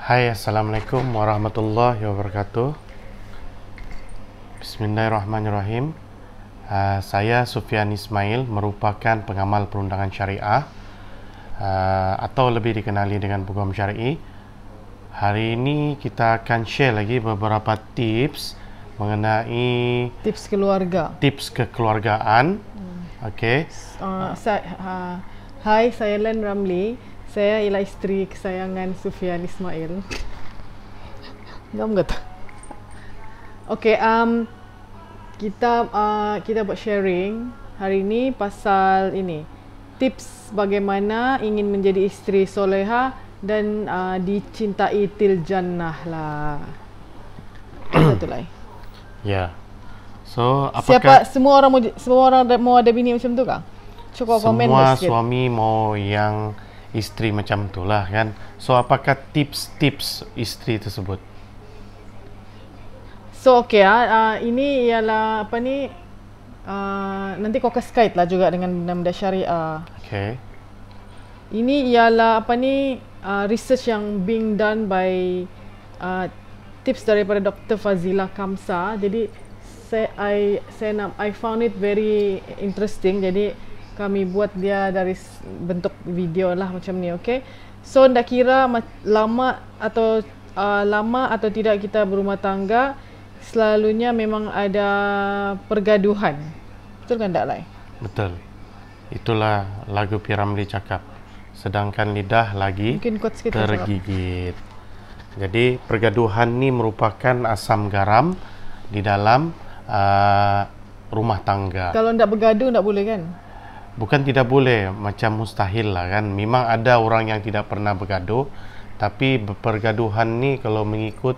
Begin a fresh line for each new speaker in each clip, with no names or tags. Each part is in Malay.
Hai, Assalamualaikum warahmatullahi wabarakatuh. Bismillahirrahmanirrahim. Saya Sufyan Ismail, merupakan pengamal perundangan syariah atau lebih dikenali dengan Peguam Syar'i. Hari ini kita akan share lagi beberapa tips mengenai
Tips keluarga.
tips kekeluargaan. Okey.
Hai, saya Len Ramli. Saya ialah isteri kesayangan Sufyan Ismail. Ngam kata. Okey, kita buat sharing hari ini pasal ini. Tips bagaimana ingin menjadi isteri soleha dan dicintai til jannah lah. Satu lagi.
Ya. So, apakah
Semua orang mau ada bini macam tu kah? Cukup komen
semua
sikit.
suami mau yang isteri macam itulah kan? So, apakah tips-tips isteri tersebut?
So okey ini ialah apa ni, nanti kau kait lah juga dengan benda-benda syariah.
Okey.
Ini ialah apa ni, research yang being done by tips daripada Dr. Fazila Kamsa. Jadi I found it very interesting. Jadi kami buat dia dari bentuk video lah macam ni, okey. So ndak kira lama atau tidak kita berumah tangga, selalunya memang ada pergaduhan. Betul kan tak, Lai?
Betul. Itulah lagu Piramli cakap. Sedangkan lidah lagi
Mungkin kuat sikit lah cakap.
tergigit. Jadi pergaduhan ni merupakan asam garam di dalam rumah tangga.
Kalau ndak bergaduh ndak boleh kan?
Bukan tidak boleh, macam mustahil lah kan. Memang ada orang yang tidak pernah bergaduh, tapi pergaduhan ni kalau mengikut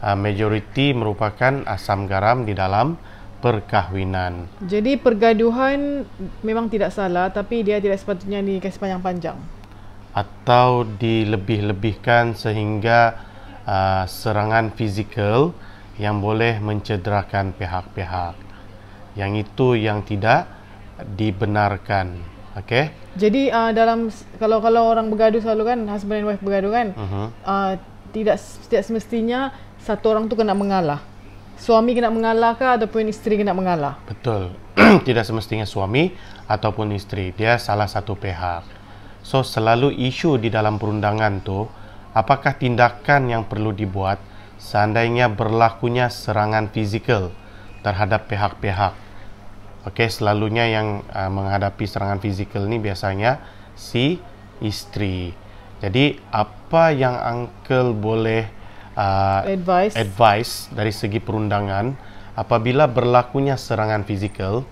majoriti merupakan asam garam di dalam perkahwinan.
Jadi pergaduhan memang tidak salah, tapi dia tidak sepatutnya dikasih panjang-panjang.
Atau dilebih-lebihkan sehingga serangan fizikal yang boleh mencederakan pihak-pihak. Yang itu yang tidak dibenarkan. Okey?
Jadi kalau orang bergaduh selalu kan, husband and wife bergaduh kan, tidak semestinya satu orang tu kena mengalah. Suami kena mengalah kah ataupun isteri kena mengalah?
Betul. Tidak semestinya suami ataupun isteri. Dia salah satu pihak. So, selalu isu di dalam perundangan tu, apakah tindakan yang perlu dibuat seandainya berlakunya serangan fizikal terhadap pihak-pihak. Okey, selalunya yang menghadapi serangan fizikal ni biasanya si isteri. Jadi, apa yang uncle boleh advice dari segi perundangan apabila berlakunya serangan fizikal?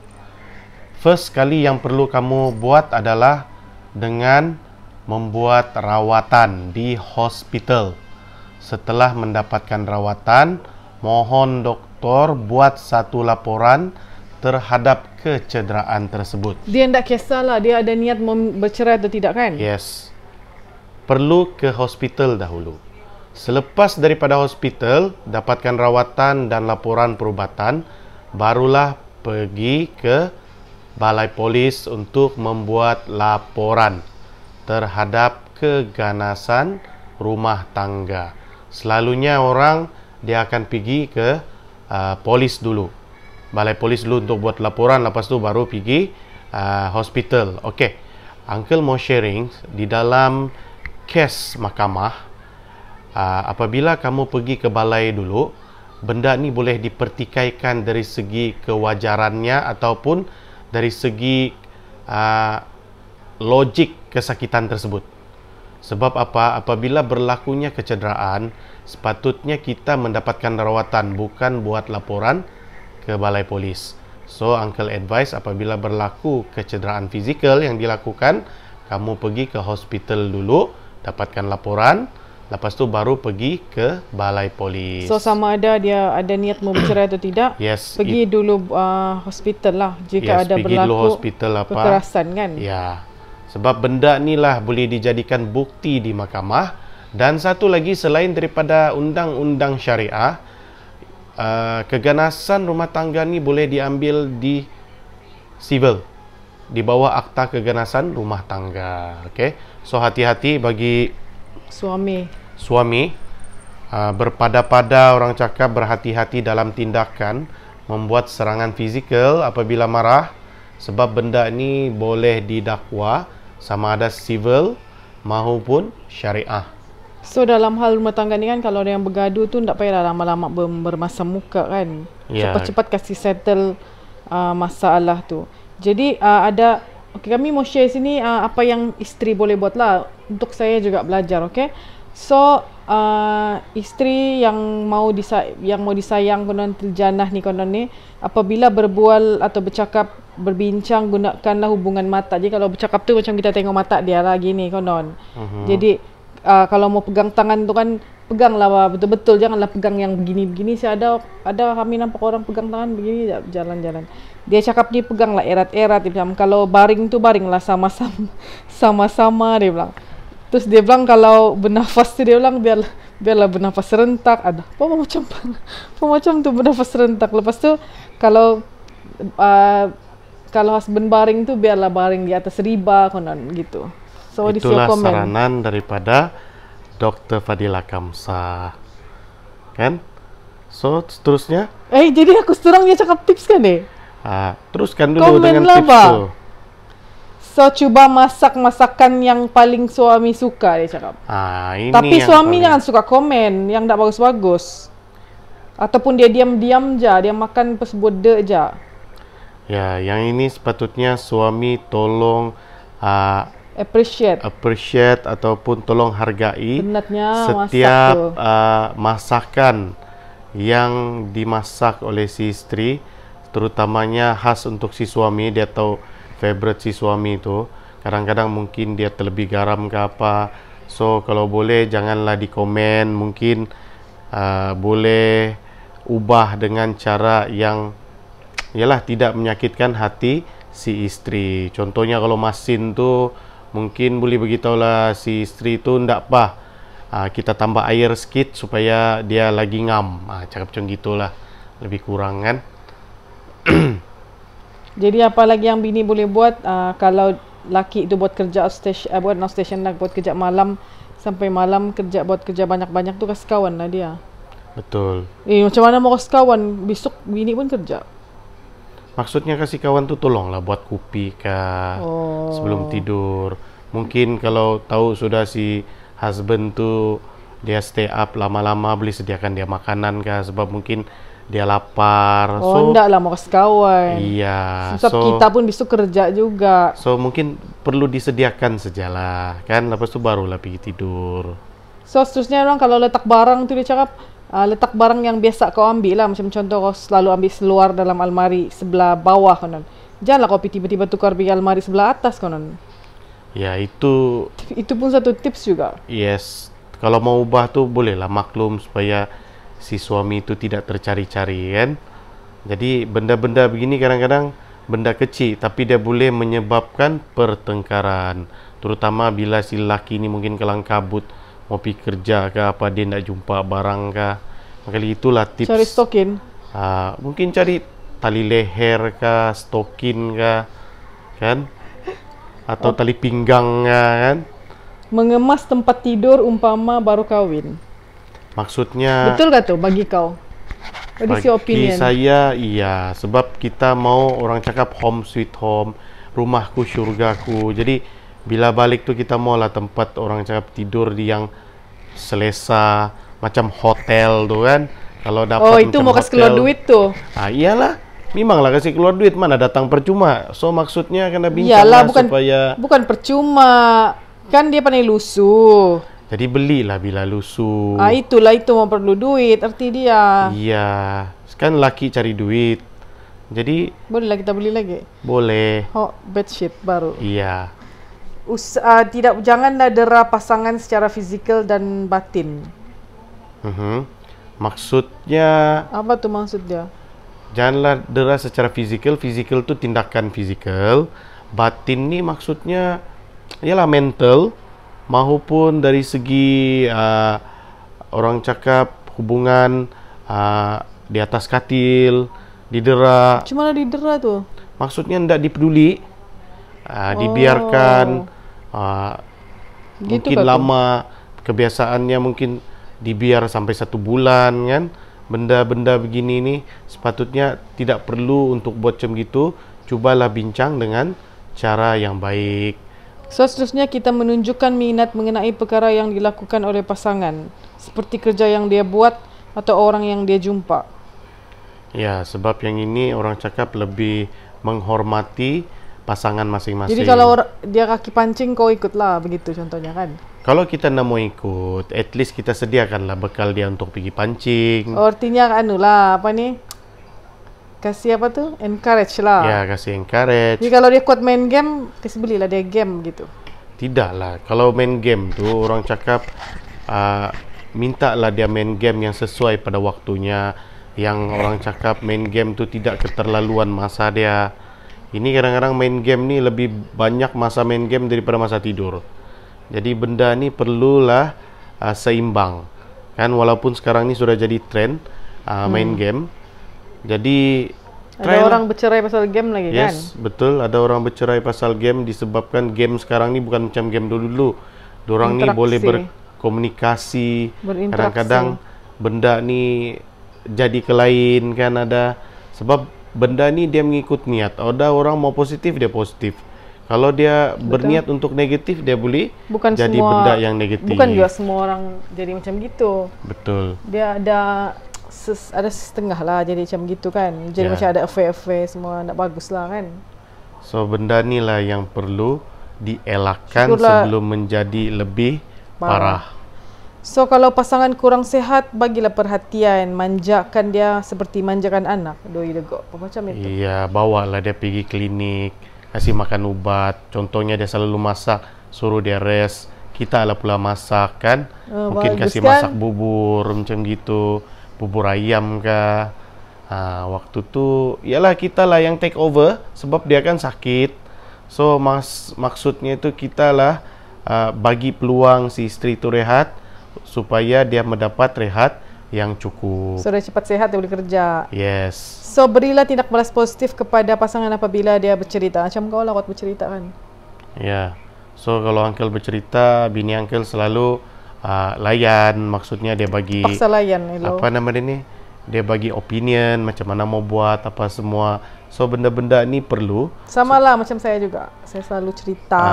First kali yang perlu kamu buat adalah dengan membuat rawatan di hospital. Setelah mendapatkan rawatan, mohon doktor buat satu laporan terhadap kecederaan tersebut.
Dia tidak kisahlah dia ada niat bercerai atau tidak kan?
Yes. Perlu ke hospital dahulu. Selepas daripada hospital, dapatkan rawatan dan laporan perubatan, barulah pergi ke balai polis untuk membuat laporan terhadap keganasan rumah tangga. Selalunya orang dia akan pergi ke polis dulu. Balai polis dulu untuk buat laporan, lepas tu baru pergi hospital. Okey. Uncle mau sharing di dalam kes mahkamah, apabila kamu pergi ke balai dulu, benda ni boleh dipertikaikan dari segi kewajarannya ataupun dari segi logik kesakitan tersebut. Sebab apa? Apabila berlakunya kecederaan, sepatutnya kita mendapatkan rawatan, bukan buat laporan ke balai polis. So, uncle advice apabila berlaku kecederaan fizikal yang dilakukan, kamu pergi ke hospital dulu, dapatkan laporan, lepas tu baru pergi ke balai polis.
So sama ada dia ada niat mau bercerai atau tidak,
Yes,
pergi dulu hospital lah jika ada
pergi
berlaku
dulu hospital
kekerasan kan.
Ya. Sebab benda ni lah boleh dijadikan bukti di mahkamah. Dan satu lagi, selain daripada undang-undang syariah, keganasan rumah tangga ni boleh diambil di civil, di bawah akta keganasan rumah tangga. Okey. So hati-hati bagi
Suami.
suami berpada-pada, orang cakap berhati-hati dalam tindakan, membuat serangan fizikal apabila marah, sebab benda ini boleh didakwa sama ada civil maupun syariah.
So dalam hal rumah tangga ni kan, kalau ada yang bergaduh tu tak payahlah lama-lama bermasam muka kan.
Ya.
Cepat-cepat kasih settle masalah tu. Jadi kami mau share sini apa yang isteri boleh buat lah. Untuk saya juga belajar, okay? So isteri yang mau disayang konon terjanah ni konon ni, apabila berbual atau bercakap, berbincang, gunakanlah hubungan mata. Jadi kalau bercakap tu macam kita tengok mata dia lah gini konon. Jadi kalau mau pegang tangan tu kan, peganglah betul-betul, janganlah pegang yang begini-begini. Saya ada kami nampak orang pegang tangan begini jalan-jalan. Dia cakap ni peganglah erat-erat, dia bilang kalau baring tu baringlah sama-sama dia bilang. Terus dia bilang kalau bernafas tu dia bilang biarlah bernafas serentak. Ada apa macam tu bernafas serentak. Lepas tu kalau husband baring tu biarlah baring di atas riba konon gitu. So
itulah saranan daripada Dr. Fadila Kamsa, kan? So seterusnya
jadi aku seterang dia cakap tips kan
teruskan dulu
komen
dengan
lah,
tips tu.
So cuba masak masakan yang paling suami suka, dia cakap.
Ini
tapi suami jangan suka komen yang tak bagus-bagus, ataupun dia diam-diam je, dia makan persebode je. Ya,
yang ini sepatutnya suami tolong appreciate ataupun tolong hargai setiap masakan yang dimasak oleh si isteri, terutamanya khas untuk si suami. Dia tahu favorite si suami itu. Kadang-kadang mungkin dia terlebih garam ke apa. So kalau boleh janganlah dikomen, mungkin boleh ubah dengan cara yang tidak menyakitkan hati si isteri. Contohnya kalau masin tu mungkin boleh beritahulah si isteri tu ndak apa, kita tambah air sikit supaya dia lagi ngam. Cakap macam gitulah, lebih kurang kan.
Jadi apa lagi yang bini boleh buat, kalau laki itu buat kerja outstation lah, buat kerja malam sampai malam, buat kerja banyak-banyak tu kasih kawan lah dia.
Betul.
Macam mana mau kasih kawan, besok bini pun kerja.
Maksudnya kasih kawan tu tolonglah buat kopi kah sebelum tidur. Mungkin kalau tahu sudah si husband tu dia stay up lama-lama, boleh sediakan dia makanan kah, sebab mungkin dia lapar.
Enggak lah mau kasih kawan.
Iya.
Sebab kita pun besok kerja juga.
So mungkin perlu disediakan sajalah kan, lepas tu barulah pergi tidur.
So seterusnya orang kalau letak barang tu dia cakap, letak barang yang biasa kau ambil lah. Macam contoh kau selalu ambil seluar dalam almari sebelah bawah konon. Janganlah kau tiba-tiba tukar pergi almari sebelah atas konon.
Ya, itu
pun satu tips juga.
Yes. Kalau mau ubah tu bolehlah maklum supaya si suami itu tidak tercari-cari kan. Jadi benda-benda begini kadang-kadang benda kecil tapi dia boleh menyebabkan pertengkaran. Terutama bila si lelaki ni mungkin kelang kabut, mau pergi kerja ke apa, dia nak jumpa barang kah. Maka itulah tips.
Cari stokin.
Mungkin cari tali leher kah, stokin kah, kan? Atau tali pinggang kan?
Mengemas tempat tidur umpama baru kahwin.
Maksudnya
betul gak tuh bagi kau?
Bagi saya iya, sebab kita mau orang cakap home sweet home, rumahku syurgaku. Jadi bila balik tu kita mau lah tempat orang cakap tidur di yang selesa, macam hotel tu kan. Kalau dapat
itu mau kasih keluar duit tu.
Iyalah, memanglah kasih keluar duit, mana datang percuma. So maksudnya kena bincang lah supaya
bukan percuma. Kan dia pandai lusuh.
Jadi belilah bila lusuh.
Itulah itu mau perlu duit arti dia.
Iya, kan laki cari duit. Jadi
bolehlah kita beli lagi.
Boleh.
Bedsheet baru.
Iya.
Janganlah dera pasangan secara fizikal dan batin.
Maksudnya
apa tuh maksudnya?
Janganlah dera secara fizikal. Fizikal tu tindakan fizikal. Batin ni maksudnya ialah mental, maupun dari segi orang cakap hubungan di atas katil, didera.
Cuma didera tu?
Maksudnya tidak dipeduli, dibiarkan.
Gitu
mungkin lama kebiasaannya, mungkin dibiar sampai 1 bulan kan. Benda-benda begini ni sepatutnya tidak perlu untuk buat macam gitu. Cubalah bincang dengan cara yang baik.
So, seterusnya kita menunjukkan minat mengenai perkara yang dilakukan oleh pasangan, seperti kerja yang dia buat atau orang yang dia jumpa.
Ya, sebab yang ini orang cakap lebih menghormati pasangan masing-masing.
Jadi kalau dia kaki pancing, kau ikutlah, begitu contohnya kan.
Kalau kita nak mau ikut, at least kita sediakanlah bekal dia untuk pergi pancing.
Oh, artinya anu lah, apa ni? Kasih apa tu? Encourage lah.
Ya, kasih encourage.
Jadi kalau dia kuat main game, kasih belilah dia game gitu.
Tidaklah. Kalau main game tu orang cakap mintalah dia main game yang sesuai pada waktunya. Yang orang cakap main game tu tidak keterlaluan masa dia. Ini kadang-kadang main game ni lebih banyak masa main game daripada masa tidur. Jadi benda ni perlulah seimbang. Kan walaupun sekarang ni sudah jadi trend main game. Jadi
ada orang bercerai pasal game lagi kan?
Yes, betul. Ada orang bercerai pasal game disebabkan game sekarang ni bukan macam game dulu-dulu. Diorang ni boleh berkomunikasi. Kadang-kadang benda ni jadi ke lain kan ada. Sebab benda ni dia mengikut niat. Ada orang mau positif, dia positif. Kalau dia berniat untuk negatif, dia boleh jadi benda yang negatif.
Bukan juga semua orang jadi macam gitu.
Betul.
Dia ada setengah lah jadi macam gitu kan. Jadi macam ada affair-affair semua nak bagus lah kan. So
benda ni lah yang perlu dielakkan sebelum menjadi lebih parah.
So kalau pasangan kurang sehat, bagilah perhatian, manjakan dia seperti manjakan anak. Doi degok macam itu.
Iya, bawalah dia pergi klinik, kasih makan ubat. Contohnya dia selalu masak, suruh dia rest. Kita lah pula masak kan. Mungkin kasih masak bubur macam gitu, bubur ayam kah. Waktu tu ialah kita lah yang take over sebab dia kan sakit. So maksudnya itu kita lah bagi peluang si isteri tu rehat supaya dia mendapat rehat yang cukup.
So dia cepat sehat, dia boleh kerja.
Yes.
So berilah tindak balas positif kepada pasangan apabila dia bercerita. Macam kau lah waktu bercerita kan.
Ya. So kalau uncle bercerita, bini uncle selalu layan. Maksudnya dia bagi
paksa layan. Hello.
Apa nama dia ni? Dia bagi opinion macam mana mau buat apa semua. So benda-benda ni perlu.
Sama lah macam saya juga. Saya selalu cerita.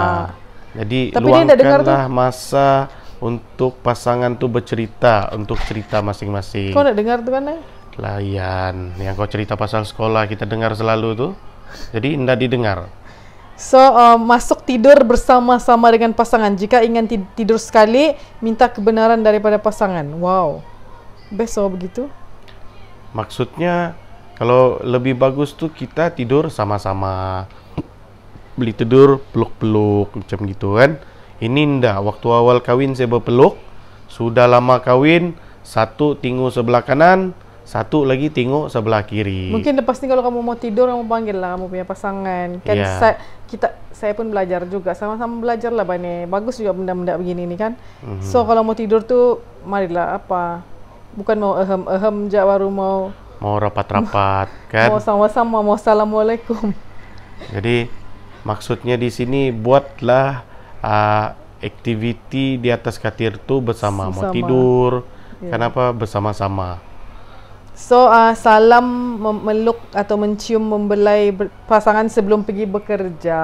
Jadi
tapi
luangkanlah masa untuk pasangan tu bercerita, untuk cerita masing-masing.
Kau nak dengar tu kan?
Layan. Yang kau cerita pasal sekolah kita dengar selalu tu. Jadi tidak didengar.
So masuk tidur bersama-sama dengan pasangan. Jika ingin tidur sekali, minta kebenaran daripada pasangan. Wow. Best begitu.
Maksudnya kalau lebih bagus tu kita tidur sama-sama. Beli tidur peluk-peluk macam gitu kan. Ini ndak, waktu awal kahwin saya berpeluk. Sudah lama kahwin, satu tengok sebelah kanan, satu lagi tengok sebelah kiri.
Mungkin lepas ni kalau kamu mau tidur, kamu panggil lah kamu punya pasangan. Kan saya pun belajar juga, sama-sama belajar lah Bani. Bagus juga benda-benda begini ni kan. So kalau mau tidur tu, marilah apa. Bukan mau ehem je baru mau
rapat-rapat kan.
Mau sama-sama, mau assalamualaikum.
Jadi maksudnya di sini buatlah aktiviti di atas katil tu bersama. Mau tidur, kenapa bersama-sama.
So salam memeluk atau mencium membelai pasangan sebelum pergi bekerja.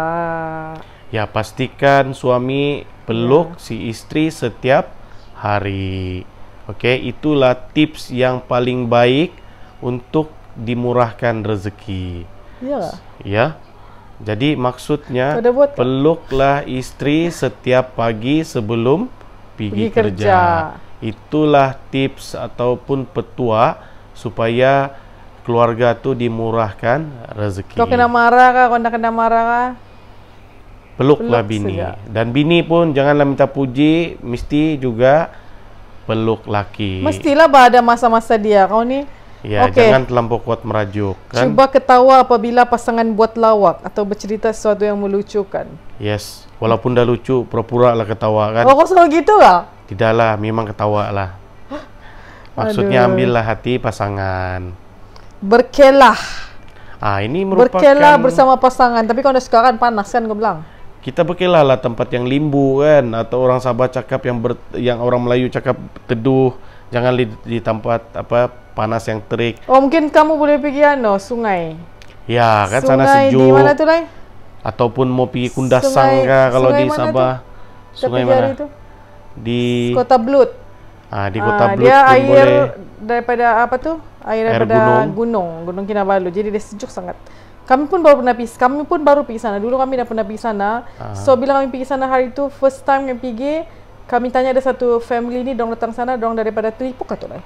Ya, pastikan suami peluk si istri setiap hari. Okey, itulah tips yang paling baik untuk dimurahkan rezeki. Ya. Jadi maksudnya peluklah istri setiap pagi sebelum pergi kerja. Itulah tips ataupun petua supaya keluarga tu dimurahkan rezeki.
Kau kena marah kah? Kau nak kena marah kah?
Peluklah bini. Dan bini pun janganlah minta puji, mesti juga peluk laki.
Mestilah ada masa-masa dia. Kau ni
ya, jangan terlampau kuat merajuk kan?
Cuba ketawa apabila pasangan buat lawak atau bercerita sesuatu yang melucukan.
Yes, walaupun dah lucu, pura-pura lah ketawa kan?
Oh, kau selalu gitu lah?
Tidaklah, memang ketawa lah. Maksudnya ambillah hati pasangan.
Berkelah.
Ini merupakan
berkelah bersama pasangan. Tapi kau dah sekarang panas kan kau bilang?
Kita berkelah lah tempat yang limbu kan, atau orang Sabah cakap yang orang Melayu cakap teduh. jangan di tempat apa panas yang terik.
Oh, mungkin kamu boleh pergi sungai.
Ya, kan sana
Sungai
sejuk.
di mana tuh, Lai?
Ataupun mau pergi Kundasang kah kalau di Sabah. Sungai mana?
Itu?
Di
Kota Blut.
di Kota Blut
dia
pun
air
boleh.
daripada apa tuh? Air daripada Gunung Kinabalu. Jadi dia sejuk sangat. Kami pun baru pergi sana. Dulu kami dah pernah pergi sana. So bila kami pergi sana hari itu first time kami pergi, kami tanya ada satu family ni dong datang sana, dong daripada Telipuk atau Lai?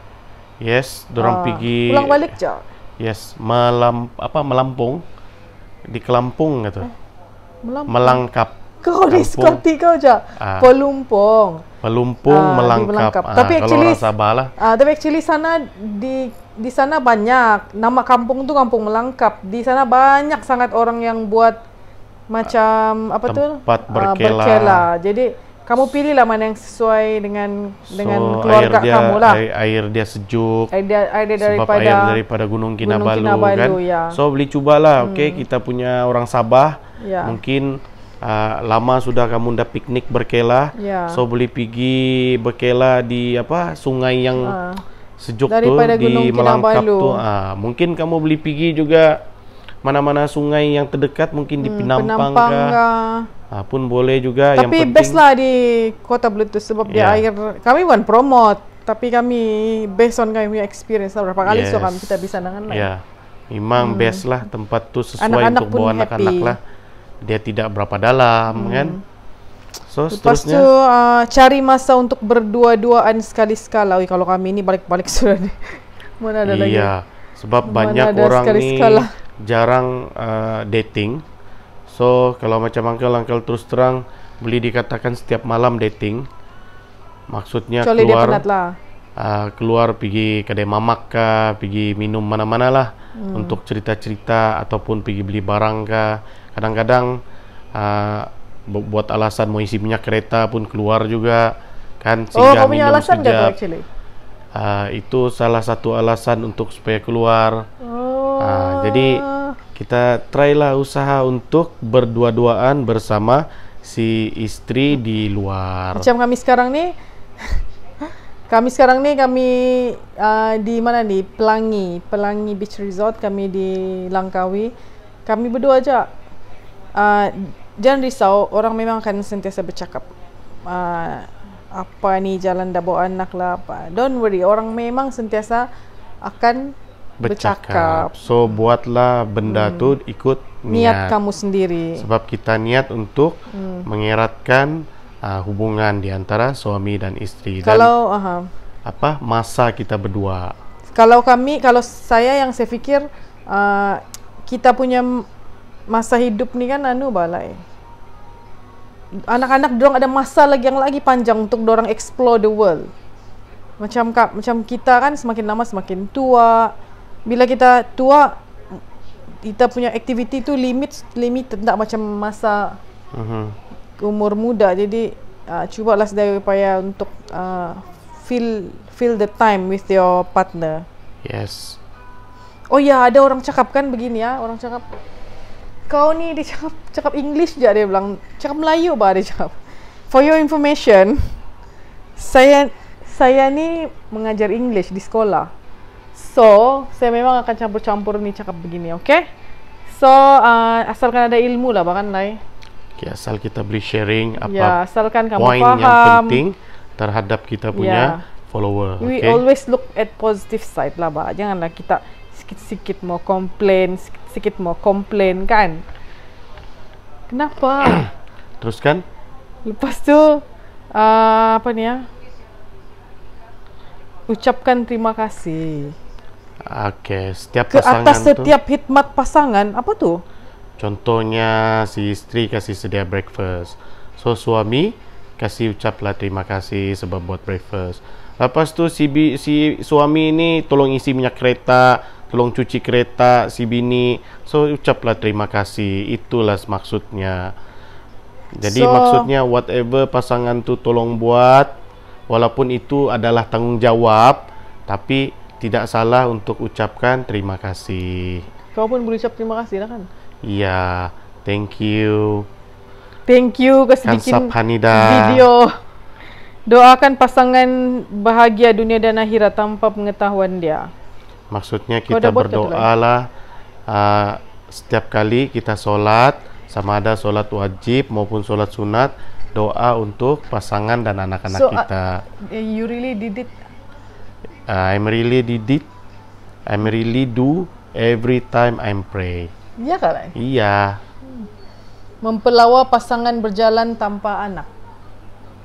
Yes, dorang pergi
pulang balik je.
Yes, Melampung. Di Kelampung gitu. Melangkap.
Kau di sekolah kau je. Pelumpong,
Melangkap.
Tapi actually
kalau Sabah lah.
Tapi actually sana di sana banyak nama kampung tu Kampung Melangkap. Di sana banyak sangat orang yang buat macam apa tu?
Tempat berkela.
Jadi kamu pilihlah mana yang sesuai dengan keluarga kamu lah.
Air dia sejuk.
Air dia
sebab air daripada Gunung Kinabalu kan.
Ya.
So beli cubalah. Okey, kita punya orang Sabah.
Ya.
Mungkin lama sudah kamu dah piknik berkela.
Ya.
So boleh pergi berkela di sungai yang sejuk
daripada
tu di
Gunung
Melangkap
Kinabalu.
tu. Mungkin kamu boleh pergi juga mana-mana sungai yang terdekat, mungkin di Penampang kah. Pun boleh juga.
Tapi
yang
best lah di Kota Blut tu sebab dia air. Kami bukan promote, tapi kami based on kami punya experience lah. Berapa kali so kami kita bisa dengan lain.
Ya, memang best lah tempat tu sesuai
Anak-anak
untuk bawa anak-anak lah. Dia tidak berapa dalam kan. So
lepas tu cari masa untuk berdua-duaan sekali-sekala. Kalau kami ni balik-balik sudah ni. Mana ada lagi?
Iya, sebab banyak orang ni jarang dating. So kalau macam uncle terus terang boleh dikatakan setiap malam dating. Maksudnya
kecuali
keluar,
dia penat lah.
Keluar pergi kedai mamak kah, pergi minum mana-mana lah untuk cerita-cerita ataupun pergi beli barang kah. Kadang-kadang buat alasan mau isi minyak kereta pun keluar juga kan.
Kau punya alasan tak tu actually?
Itu salah satu alasan untuk supaya keluar. Jadi kita try lah usaha untuk berdua-duaan bersama si istri di luar.
Macam kami sekarang ni kami di mana ni? Pelangi Beach Resort, kami di Langkawi. Kami berdua aja. Jangan risau, orang memang akan sentiasa bercakap. Apa ni jalan dah bawa anak lah apa. Don't worry, orang memang sentiasa akan bercakap.
So buatlah benda tu ikut
niat kamu sendiri.
Sebab kita niat untuk mengeratkan hubungan di antara suami dan istri.
Kalau
masa kita berdua.
Kalau saya yang saya fikir kita punya masa hidup ni kan balai. Anak-anak dorang ada masa lagi yang lagi panjang untuk dorang explore the world. Macam kita kan semakin lama semakin tua. Bila kita tua, kita punya aktiviti tu limited, tak macam masa umur muda. Jadi cubalah sedaya upaya untuk feel the time with your partner.
Yes.
Oh ya, ada orang cakap kan begini ya, orang cakap kau ni dia cakap English je, dia bilang cakap Melayu dia cakap. For your information, saya ni mengajar English di sekolah. So, saya memang akan campur-campur ni cakap begini, okay? So, asalkan ada ilmu lah bahkan Lai.
Okay, asal kita beri sharing
asalkan kamu
point
faham
yang penting terhadap kita punya follower.
We always look at positive side lah, janganlah kita sikit-sikit mau komplain kan. Kenapa?
Teruskan.
Lepas tu apa ni ya? Ucapkan terima kasih.
Okey, setiap
ke
pasangan
atas setiap khidmat pasangan. Apa tu?
Contohnya si isteri kasih sedia breakfast. So suami kasih ucaplah terima kasih sebab buat breakfast. Lepas tu si suami ni tolong isi minyak kereta, tolong cuci kereta si bini. So ucaplah terima kasih. Itulah maksudnya. Jadi maksudnya whatever pasangan tu tolong buat, walaupun itu adalah tanggungjawab, tapi tidak salah untuk ucapkan terima kasih.
Kau pun boleh ucap terima kasih lah kan?
Iya, thank you.
Thank you kasi bikin
Hamnida.
Doakan pasangan bahagia dunia dan akhirat tanpa pengetahuan dia.
Maksudnya
Kau
kita
dah buat ke tu
berdoalah setiap kali kita solat, sama ada solat wajib maupun solat sunat, doa untuk pasangan dan anak-anak kita.
You really did it?
I'm really do every time I'm pray.
Iya kan?
Iya.
Mempelawa pasangan berjalan tanpa anak.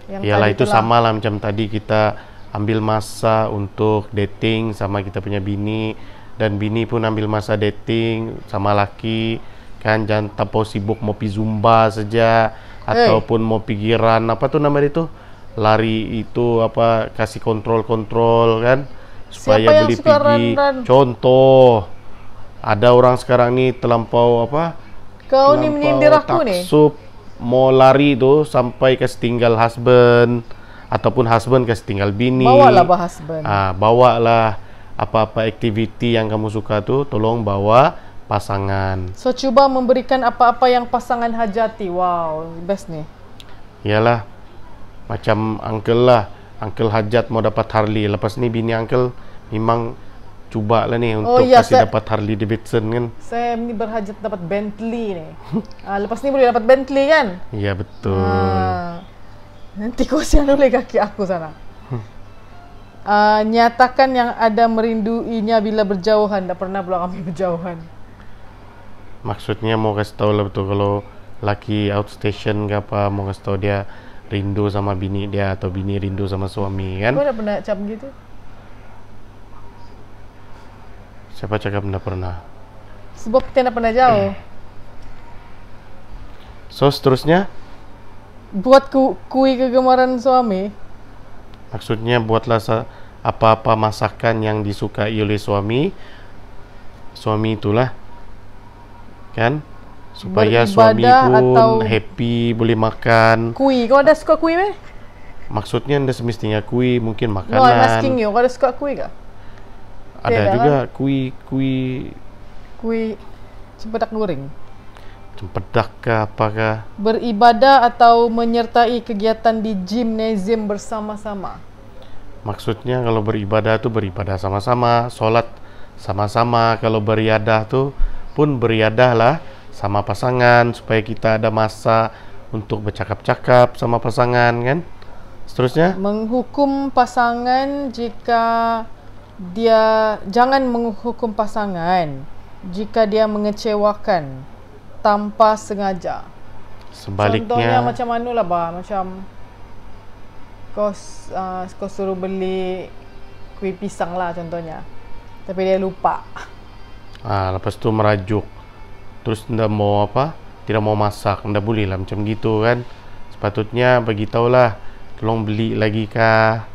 Iyalah itu sama lah macam tadi kita ambil masa untuk dating sama kita punya bini, dan bini pun ambil masa dating sama laki kan. Jangan terlalu sibuk mau pi zumba saja ataupun mau pikiran apa tuh namanya itu, lari itu apa, kasih kontrol kan supaya beli pergi. Contoh ada orang sekarang nih terlampau apa,
kau ni menyindir aku nih.
Mau lari tu sampai kasih tinggal husband ataupun husband kasih tinggal bini.
Bawalah husband.
Bawalah apa-apa aktiviti yang kamu suka tu, tolong bawa pasangan.
So cuba memberikan apa-apa yang pasangan hajati. Wow, best nih.
Iyalah, macam uncle lah. Uncle hajat mau dapat Harley. Lepas ni bini uncle memang cuba lah nih untuk kasih dapat Harley Davidson kan. Saya
ni berhajat dapat Bentley nih. Lepas ni boleh dapat Bentley kan?
Iya betul.
Nanti kasihan oleh kaki aku sana. Nyatakan yang ada merinduinya bila berjauhan. Tak pernah pula kami berjauhan.
Maksudnya mau kasih tahu lah betul kalau laki outstation ke apa, mau kasih tahu dia rindu sama bini dia atau bini rindu sama suami kan.
Kau dah pernah cap gitu?
Siapa cakap tidak pernah?
Sebab kita tidak pernah jauh.
So seterusnya?
Buat kui kegemaran suami.
Maksudnya buatlah apa-apa masakan yang disukai oleh suami itulah kan, supaya suami pun happy boleh makan.
Kui, kau ada suka kui meh?
Maksudnya anda semestinya kui, mungkin makanan.
No, I'm asking you, kau ada suka kui kah?
Ada juga kan? Kui
cempedak goreng.
Cempedak kah apakah?
Beribadah atau menyertai kegiatan di gymnasium bersama-sama.
Maksudnya kalau beribadah tu beribadah sama-sama, solat sama-sama. Kalau beriadah tu pun beriadahlah sama pasangan supaya kita ada masa untuk bercakap-cakap sama pasangan kan. Seterusnya,
menghukum pasangan jika dia jangan menghukum pasangan jika dia mengecewakan tanpa sengaja.
Sebaliknya,
contohnya macam mana lah bah, macam kau suruh beli kuih pisang lah contohnya, tapi dia lupa.
Lepas tu merajuk, terus tidak mau masak, tidak boleh lah macam gitu kan. Sepatutnya beritahulah, tolong beli lagi kah.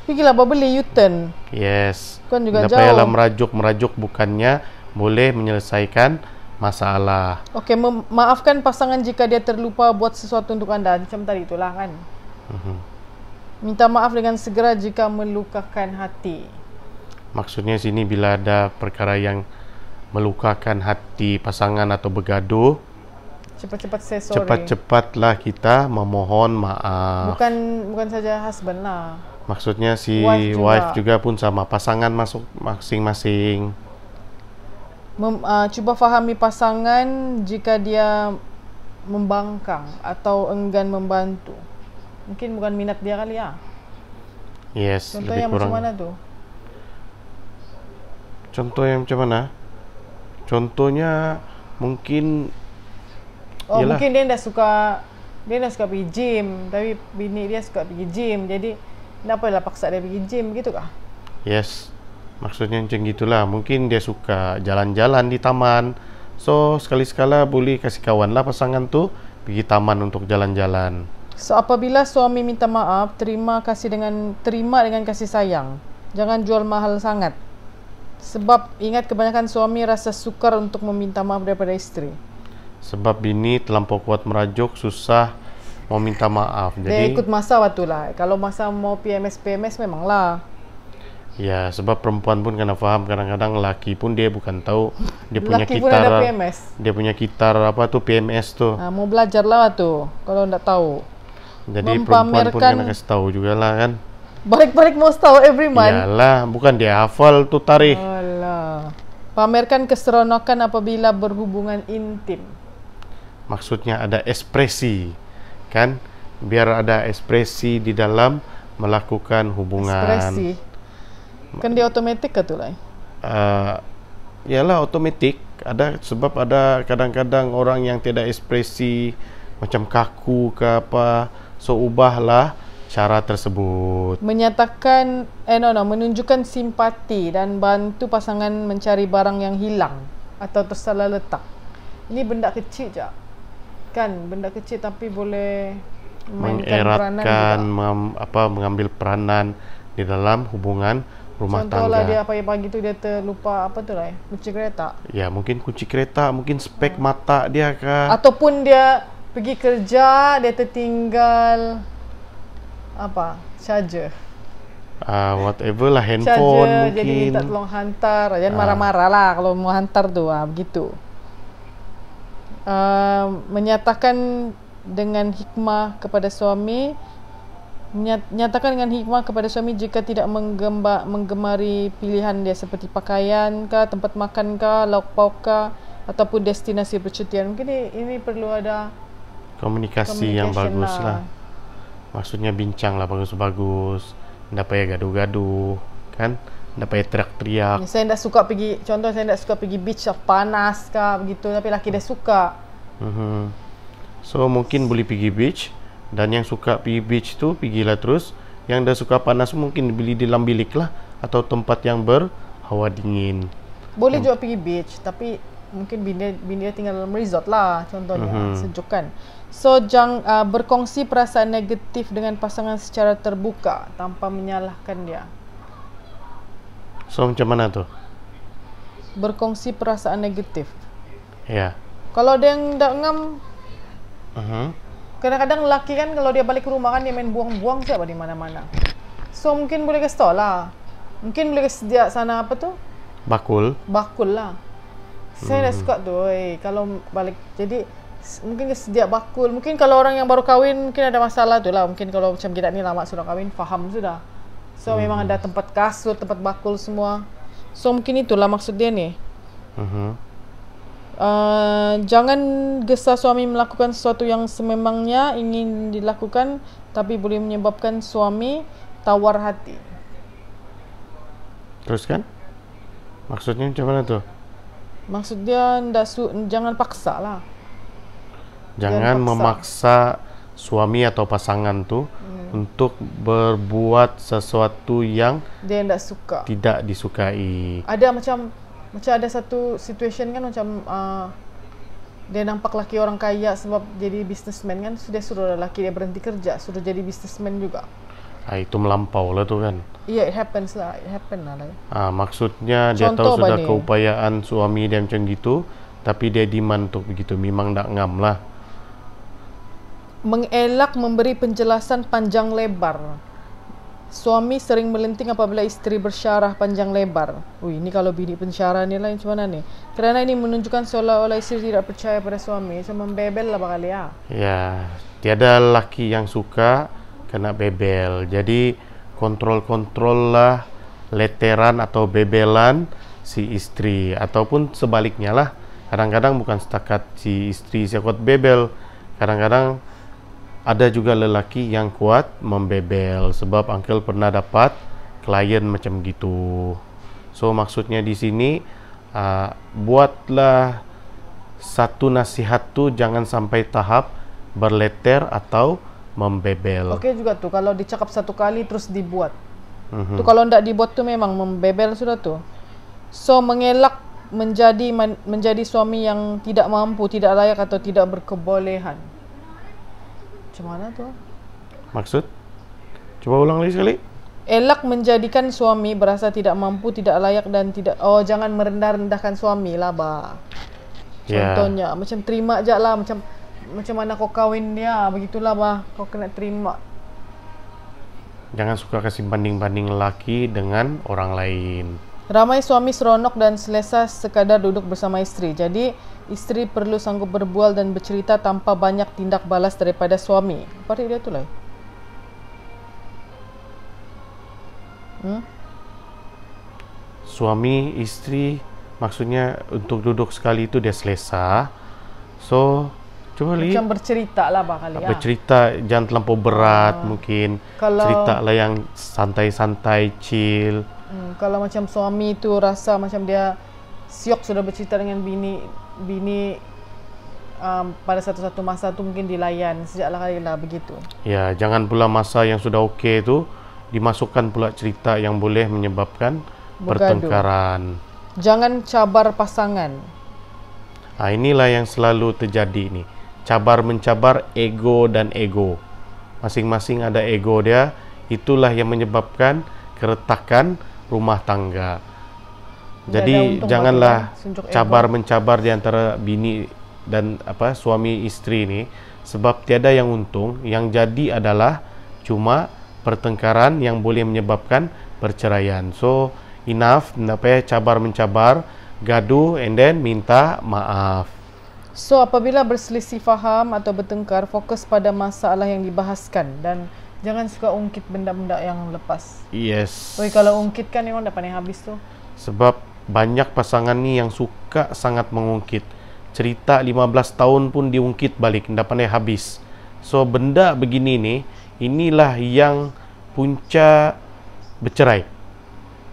Pergilah beli U-turn.
Yes.
Kan juga jauh.
Payahlah merajuk bukannya boleh menyelesaikan masalah.
Okey, maafkan pasangan jika dia terlupa buat sesuatu untuk anda. Macam tadi itulah kan. Minta maaf dengan segera jika melukakan hati.
Maksudnya sini bila ada perkara yang melukakan hati pasangan atau bergaduh,
cepat-cepat say sorry.
Cepat-cepatlah kita memohon maaf.
Bukan saja husband lah.
Maksudnya si wife juga pun sama, pasangan masuk masing-masing.
Cuba fahami pasangan jika dia membangkang atau enggan membantu. Mungkin bukan minat dia kali ya.
Yes.
Contohnya macam mana tu?
Contohnya macam mana? Contohnya mungkin
mungkin dia dah suka pergi gym, tapi bini dia suka pergi gym, jadi kenapa lah paksa dia pergi gym gitu kah?
Yes. Maksudnya macam gitulah. Mungkin dia suka jalan-jalan di taman. So sekali-sekala boleh kasih kawan lah pasangan tu pergi taman untuk jalan-jalan.
So apabila suami minta maaf, terima dengan kasih sayang. Jangan jual mahal sangat. Sebab ingat kebanyakan suami rasa sukar untuk meminta maaf daripada isteri.
Sebab bini terlampau kuat merajuk, susah mau minta maaf. Jadi
dia ikut masa waktu lah. Kalau masa mau PMS memanglah.
Ya, sebab perempuan pun kena faham, kadang-kadang laki pun dia bukan tahu dia punya
laki
kitar.
Pun ada PMS.
Dia punya kitar apa tu PMS tu.
Mau belajar lah tu kalau tak tahu.
Jadi perempuan pun kena kasih tahu juga lah kan.
Balik-balik mau tahu every month.
Iyalah, bukan dia hafal tuh tarikh.
Alah. Pamerkan keseronokan apabila berhubungan intim.
Maksudnya ada ekspresi, kan? Biar ada ekspresi di dalam melakukan hubungan.
Ekspresi. Kan dia otomatis ke tu lah.
Iyalah otomatik. Ada sebab ada kadang-kadang orang yang tidak ekspresi, macam kaku ke apa. So ubahlah cara tersebut.
Menyatakan menunjukkan simpati dan bantu pasangan mencari barang yang hilang atau tersalah letak. Ini benda kecil je. Kan benda kecil tapi boleh
mengeratkan mengambil peranan di dalam hubungan rumah tangga.
Contohlah dia pagi-pagi tu dia terlupa apa tu lah, kunci kereta.
Ya, mungkin kunci kereta, mungkin spek mata dia kah?
Ataupun dia pergi kerja, dia tertinggal charger.
Whatever lah, handphone
charger,
mungkin.
Jadi minta tolong hantar. Jangan marah-marah lah kalau mau hantar tu begitu. Menyatakan dengan hikmah kepada suami, nyatakan dengan hikmah kepada suami jika tidak menggemari pilihan dia seperti pakaian kah, tempat makan kah, lauk pauk kah, ataupun destinasi percutian. Mungkin ini perlu ada
komunikasi yang bagus lah. Maksudnya bincang lah bagus-bagus. Tidak payah gaduh-gaduh, kan? Tidak payah teriak-teriak.
Saya tidak suka pergi, contoh saya tidak suka pergi beach panas kah begitu, tapi laki dia suka.
So mungkin boleh pergi beach, dan yang suka pergi beach tu pergilah terus. Yang dah suka panas mungkin beli di dalam bilik lah, atau tempat yang berhawa dingin.
Boleh juga pergi beach, tapi mungkin bini dia tinggal dalam resort lah contohnya, sejuk kan. So jangan berkongsi perasaan negatif dengan pasangan secara terbuka tanpa menyalahkan dia.
So macam mana tu?
Berkongsi perasaan negatif.
Ya.
Kalau dia yang tak ngam, kadang-kadang lelaki kan kalau dia balik ke rumah kan dia main buang-buang siapa di mana-mana. So mungkin boleh kasih tahu lah. Mungkin boleh sedia sana apa tu?
Bakul
lah. Saya dah suka tu, kalau balik. Jadi mungkin sedia bakul. Mungkin kalau orang yang baru kahwin mungkin ada masalah tu lah. Mungkin kalau macam kita ni lama sudah kahwin, faham sudah. So memang ada tempat kasut, tempat bakul semua. So mungkin itulah maksud dia ni. Jangan gesa suami melakukan sesuatu yang sememangnya ingin dilakukan, tapi boleh menyebabkan suami tawar hati.
Terus kan? Maksudnya macam mana tu?
Maksud dia jangan paksa lah.
Jangan memaksa suami atau pasangan tu untuk berbuat sesuatu yang
dia tidak suka,
tidak disukai.
Ada macam ada satu situation kan macam dia nampak laki orang kaya sebab jadi businessman kan, sudah suruh laki dia berhenti kerja, suruh jadi businessman juga.
Itu melampau lah tu kan.
Iya, it happens lah,
maksudnya dia
contoh
tahu sudah keupayaan suami dia macam gitu, tapi dia demand untuk begitu, memang tak ngam lah.
Mengelak memberi penjelasan panjang lebar. Suami sering melenting apabila isteri bersyarah panjang lebar. Ini kalau bini pensyarah ni lah macam mana ni? Kerana ini menunjukkan seolah-olah isteri tidak percaya pada suami. So membebel lah bakal ya.
Ya, tiada laki yang suka kena bebel. Jadi kontrol lah leteran atau bebelan si istri, ataupun sebaliknya lah. Kadang-kadang bukan setakat si istri yang kuat bebel. Kadang-kadang ada juga lelaki yang kuat membebel, sebab uncle pernah dapat klien macam gitu. So maksudnya di sini buatlah satu nasihat tu jangan sampai tahap berleter atau membebel.
Okey juga tu kalau dicakap satu kali terus dibuat. Tu kalau ndak dibuat tu memang membebel sudah tu. So mengelak menjadi suami yang tidak mampu, tidak layak atau tidak berkebolehan. Macam mana tu?
Maksud? Cuba ulang lagi sekali.
Elak menjadikan suami berasa tidak mampu, tidak layak dan tidak. Jangan merendah-rendahkan suami lah, bah. Contohnya macam terima je lah, macam mana kau kahwin dia, begitulah bah. Kau kena terima.
Jangan suka kasih banding-banding lelaki dengan orang lain.
Ramai suami seronok dan selesa sekadar duduk bersama isteri. Jadi, isteri perlu sanggup berbual dan bercerita tanpa banyak tindak balas daripada suami. Apa dia tu lah?
Suami, isteri, maksudnya untuk duduk sekali itu dia selesa. So, cuba lihat.
Macam bercerita lah bakal ya.
Bercerita, jangan terlampau berat mungkin. Cerita lah yang santai-santai, chill.
Kalau macam suami tu rasa macam dia siok sudah bercerita dengan bini pada satu-satu masa tu mungkin dilayan sejaklah kali lah begitu.
Ya, jangan pula masa yang sudah okey tu dimasukkan pula cerita yang boleh menyebabkan pertengkaran.
Jangan cabar pasangan.
Inilah yang selalu terjadi ni. Cabar-mencabar ego dan ego. Masing-masing ada ego dia. Itulah yang menyebabkan keretakan rumah tangga. Jadi janganlah cabar-mencabar di antara bini dan suami isteri ni, sebab tiada yang untung. Yang jadi adalah cuma pertengkaran yang boleh menyebabkan perceraian. So enough, tak payah cabar-mencabar, gaduh and then minta maaf.
So apabila berselisih faham atau bertengkar, fokus pada masalah yang dibahaskan dan jangan suka ungkit benda-benda yang lepas.
Yes.
Kalau ungkit kan memang dah pandai habis tu.
Sebab banyak pasangan ni yang suka sangat mengungkit. Cerita 15 tahun pun diungkit balik, dah pandai habis. So benda begini ni, inilah yang punca bercerai.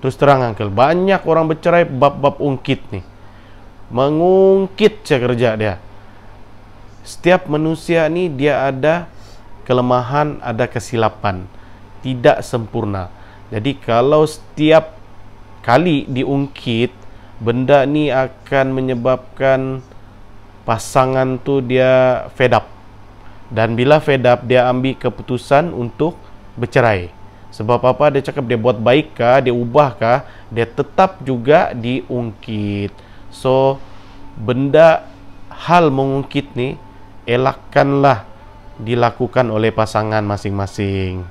Terus terang uncle, banyak orang bercerai bab-bab ungkit ni. Mengungkit je kerja dia. Setiap manusia ni dia ada kelemahan, ada kesilapan, tidak sempurna. Jadi kalau setiap kali diungkit, benda ni akan menyebabkan pasangan tu dia fed up. Dan bila fed up, dia ambil keputusan untuk bercerai. Sebab apa? Dia cakap dia buat baik kah, dia ubah kah, dia tetap juga diungkit. So benda hal mengungkit ni elakkanlah dilakukan oleh pasangan masing-masing.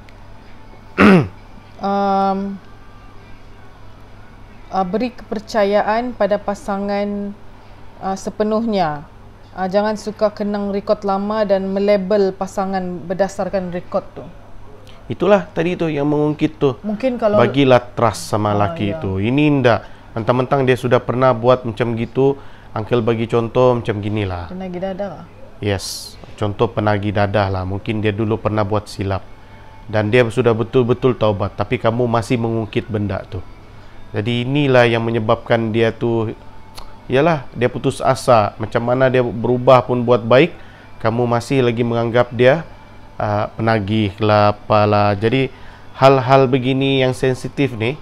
Beri kepercayaan pada pasangan sepenuhnya. Jangan suka kenang rekod lama dan melabel pasangan berdasarkan rekod tu.
Itulah tadi tu yang mengungkit tu.
Mungkin kalau
bagilah trust sama laki tu. Ini indah. Mentang-mentang dia sudah pernah buat macam gitu, uncle bagi contoh macam ginilah.
Penagih dadah.
Yes, contoh penagih dadah lah. Mungkin dia dulu pernah buat silap dan dia sudah betul-betul taubat, tapi kamu masih mengungkit benda tu. Jadi inilah yang menyebabkan dia tu, ialah dia putus asa. Macam mana dia berubah pun buat baik, kamu masih lagi menganggap dia penagih lah, apalah. Jadi hal-hal begini yang sensitif ni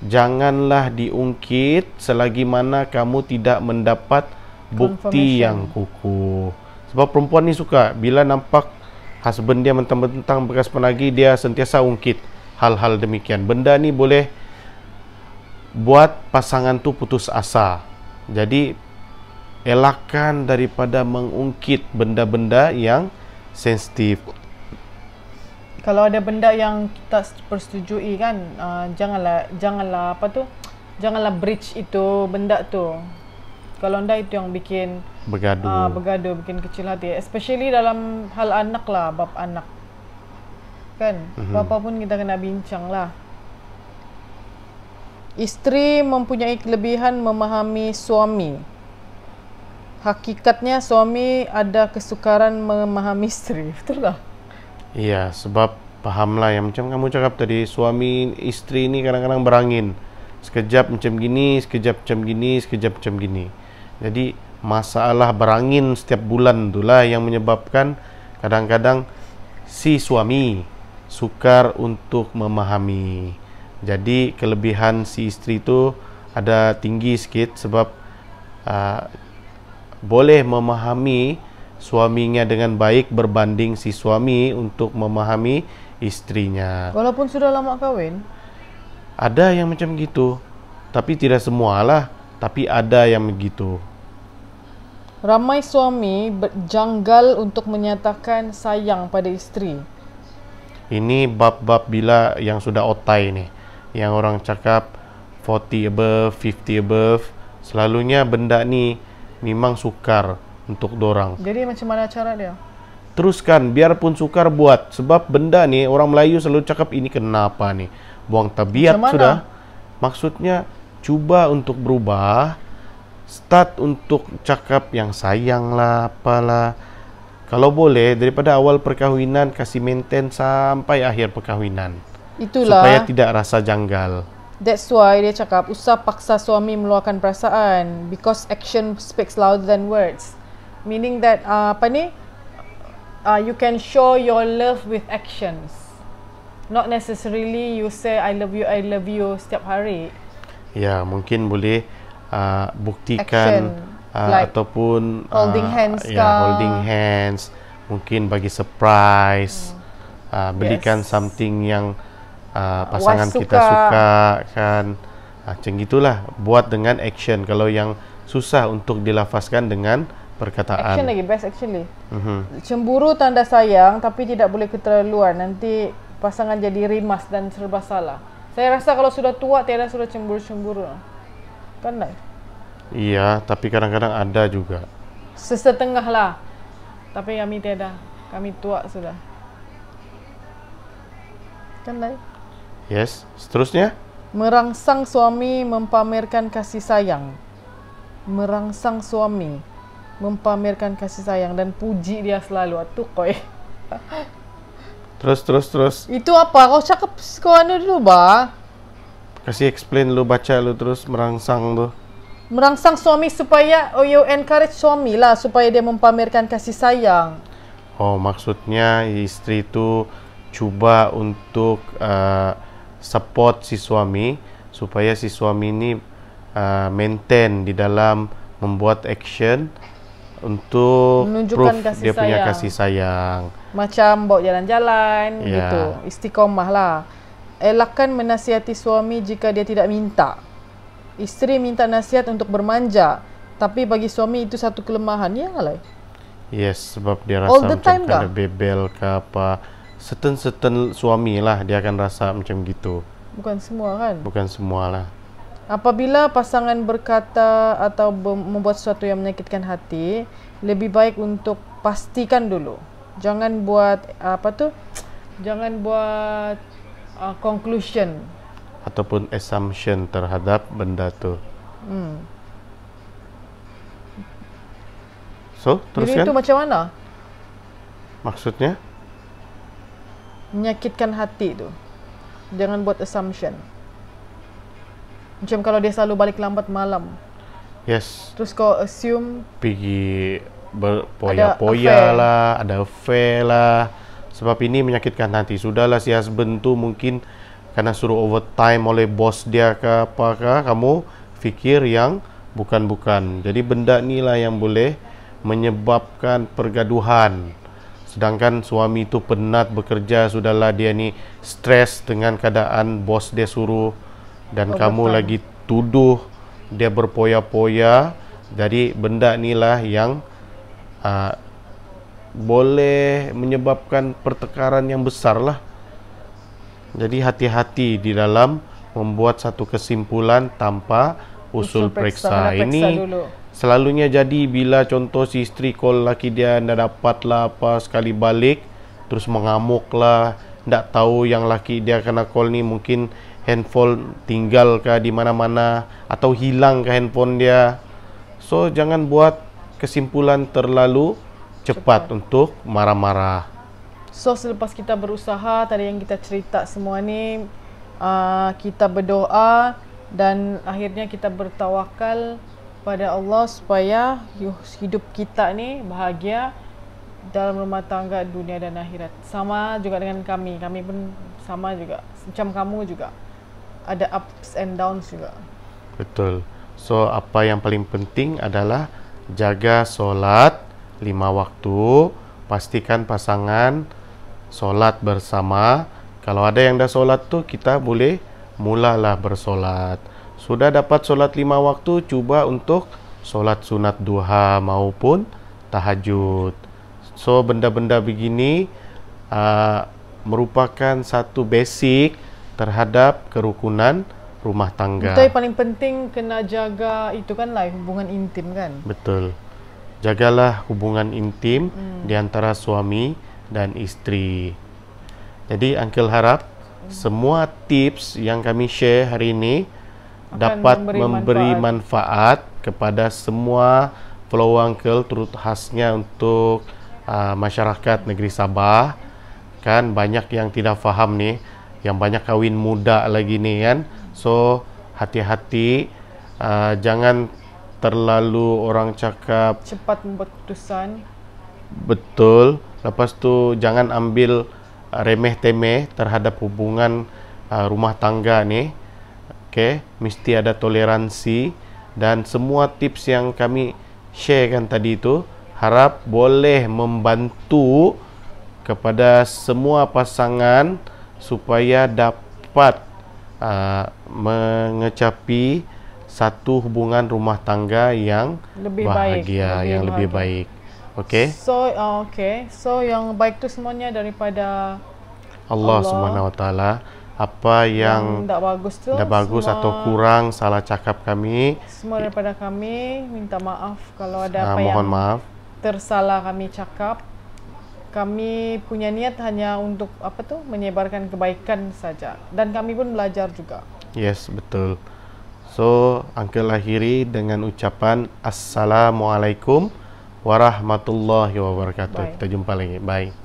janganlah diungkit selagi mana kamu tidak mendapat bukti yang kukuh. Sebab perempuan ni suka bila nampak husband dia mentang-mentang bekas penagih, dia sentiasa ungkit hal-hal demikian. Benda ni boleh buat pasangan tu putus asa. Jadi elakkan daripada mengungkit benda-benda yang sensitif.
Kalau ada benda yang kita persetujui kan, janganlah janganlah breach itu benda tu. Kalau anda itu yang bikin bergaduh, bikin kecil hati, especially dalam hal anak lah, bab anak kan. Apa pun kita kena bincang lah. Isteri mempunyai kelebihan memahami suami. Hakikatnya suami ada kesukaran memahami isteri. Betul tak?
Iya, sebab fahamlah yang macam kamu cakap tadi, suami isteri ni kadang-kadang berangin. Sekejap macam gini, sekejap macam gini, sekejap macam gini. Jadi masalah berangin setiap bulan itulah yang menyebabkan kadang-kadang si suami sukar untuk memahami. Jadi kelebihan si isteri itu ada tinggi sikit sebab boleh memahami suaminya dengan baik berbanding si suami untuk memahami istrinya.
Walaupun sudah lama kahwin?
Ada yang macam gitu, tapi tidak semualah, tapi ada yang begitu.
Ramai suami janggal untuk menyatakan sayang pada isteri.
Ini bab-bab bila yang sudah otai ni, yang orang cakap 40 above, 50 above, selalunya benda ni memang sukar untuk dorang.
Jadi macam mana cara dia?
Teruskan, biarpun sukar buat. Sebab benda ni, orang Melayu selalu cakap, ini kenapa ni? Buang tabiat sudah. Maksudnya, cuba untuk berubah. Start untuk cakap yang sayang lah, apalah. Kalau boleh, daripada awal perkahwinan, kasih maintain sampai akhir perkahwinan.
Itulah.
Supaya tidak rasa janggal.
That's why dia cakap, usah paksa suami meluahkan perasaan. Because action speaks louder than words. Meaning that, you can show your love with actions. Not necessarily you say I love you setiap hari.
Ya, mungkin boleh buktikan
like
ataupun
holding hands
holding hands, mungkin bagi surprise, belikan something yang pasangan kita suka kan. Macam gitulah, buat dengan action. Kalau yang susah untuk dilafazkan dengan perkataan.
Action lagi best actually. Cemburu tanda sayang tapi tidak boleh keterlaluan. Nanti pasangan jadi rimas dan serba salah. Saya rasa kalau sudah tua tiada sudah cemburu-cemburu. Kan tak?
Iya, tapi kadang-kadang ada juga.
Sesetengah lah. Tapi kami tiada. Kami tua sudah. Kan tak?
Yes, seterusnya.
Merangsang suami mempamerkan kasih sayang. Merangsang suami mempamerkan kasih sayang dan puji dia selalu. Atuh koi.
Terus.
Itu apa? Kau cakap kau anu dulu ba?
Kasih explain lu, baca lu terus merangsang tu.
Merangsang suami supaya you encourage suami lah supaya dia mempamerkan kasih sayang.
Oh, maksudnya istri tu cuba untuk support si suami supaya si suami ni maintain di dalam membuat action untuk
menunjukkan
proof dia punya kasih sayang.
Macam bawa jalan-jalan gitu. Istiqomah lah. Elakkan menasihati suami jika dia tidak minta. Isteri minta nasihat untuk bermanja, tapi bagi suami itu satu kelemahan. Ya lah.
Yes, sebab dia rasa
all the time
macam ada bebel ke apa. Certain suami lah dia akan rasa macam gitu.
Bukan semua kan?
Bukan semua lah.
Apabila pasangan berkata atau membuat sesuatu yang menyakitkan hati, lebih baik untuk pastikan dulu. Jangan buat jangan buat conclusion
ataupun assumption terhadap benda tu. So, teruskan.
Jadi itu macam mana?
Maksudnya?
Menyakitkan hati tu. Jangan buat assumption. Macam kalau dia selalu balik lambat malam.
Yes.
Terus kau assume
pergi berpoya-poya lah, ada affair lah. Sebab ini menyakitkan hati. Sudahlah si husband tu mungkin karena suruh overtime oleh bos dia ke apakah, kamu fikir yang bukan-bukan. Jadi benda ni lah yang boleh menyebabkan pergaduhan. Sedangkan suami tu penat bekerja, sudahlah dia ni stres dengan keadaan bos dia suruh dan kamu lagi tuduh dia berpoya-poya. Jadi benda inilah yang boleh menyebabkan pertengkaran yang besar lah. Jadi hati-hati di dalam membuat satu kesimpulan tanpa usul periksa. Ini selalunya jadi bila contoh si isteri call laki dia ndak dapat lah apa, sekali balik terus mengamuk lah, ndak tahu yang laki dia kena call ni mungkin handphone tinggal ke di mana-mana atau hilang ke handphone dia. So jangan buat kesimpulan terlalu cepat untuk marah-marah.
So selepas kita berusaha tadi yang kita cerita semua ni, kita berdoa dan akhirnya kita bertawakal pada Allah supaya hidup kita ni bahagia dalam rumah tangga, dunia dan akhirat. Sama juga dengan kami pun sama juga macam kamu juga. Ada ups and downs juga. Betul.
So apa yang paling penting adalah jaga solat 5 waktu. Pastikan pasangan solat bersama. Kalau ada yang dah solat tu, kita boleh mulalah bersolat. Sudah dapat solat 5 waktu, cuba untuk solat sunat duha maupun tahajud. So benda-benda begini merupakan satu basic terhadap kerukunan rumah tangga.
Betul, paling penting kena jaga itu kan lah, hubungan intim kan.
Betul. Jagalah hubungan intim di antara suami dan isteri. Jadi Uncle harap semua tips yang kami share hari ini dapat memberi manfaat kepada semua follower Uncle, terutama khasnya untuk masyarakat negeri Sabah. Kan banyak yang tidak faham nih, yang banyak kawin muda lagi nih kan. So hati-hati, jangan terlalu orang cakap
cepat membuat keputusan.
Betul. Lepas tu jangan ambil remeh-temeh terhadap hubungan rumah tangga ni. Okey, mesti ada toleransi, dan semua tips yang kami sharekan tadi itu harap boleh membantu kepada semua pasangan supaya dapat mengecapi satu hubungan rumah tangga yang
lebih
bahagia, yang lebih baik. Okey?
So yang baik tu semuanya daripada
Allah Subhanahu Wa Taala. Apa yang
tak bagus tu,
tak bagus atau kurang salah cakap kami,
semua daripada kami. Minta maaf kalau ada apa
mohon
yang
maaf.
tersalah kami cakap. Kami punya niat hanya untuk menyebarkan kebaikan saja, dan kami pun belajar juga.
Yes, betul. So, Uncle akhiri dengan ucapan Assalamualaikum warahmatullahi wabarakatuh.
Bye.
Kita jumpa lagi. Bye.